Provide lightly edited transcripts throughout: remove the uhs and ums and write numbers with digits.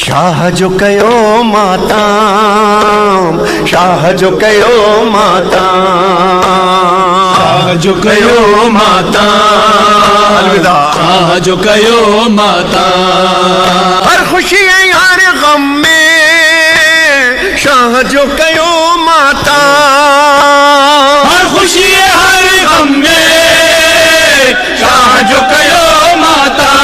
शाह जो कयो माताम, शाह जो कयो माताम, शाह जो कयो माताम, अलविदा। शाह जो कयो माताम, हर खुशी है हर गम में शाह जो कयो माताम, हर खुशी है हर गम में शाह जो कयो माताम,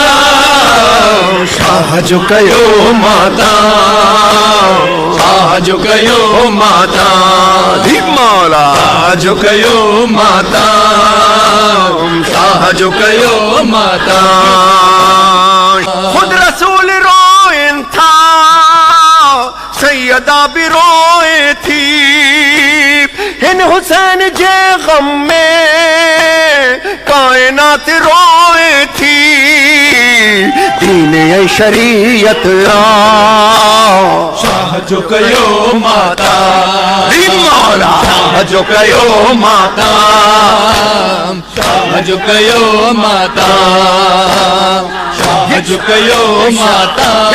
शाह जो कयो माताम, शाह जो कयो माताम, धी मौला शाह जो कयो माताम, शाह जो कयो माताम। खुद रसूल रोए था, सैयदा भी रोए थी, हिन हुसैन जे गम में कायनात रोए थी। दीन ए शरीयत शाह जो कयो माताम, मौला शाह जो कयो माताम, शाह जो कयो माताम, शाह जो कयो माताम,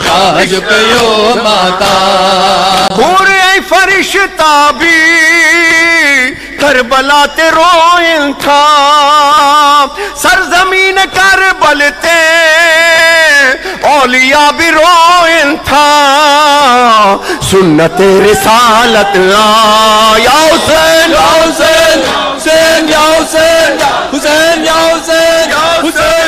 शाह जो कयो माताम। पूरे फरिश्ता भी करबला ते रोइन था, सरजमीन करबल ते औलिया भी रोइन था। सुन्नत रिसालत या हुसैन, या हुसैन, हुसैन या हुसैन, हुसैन या हुसैन, हुसैन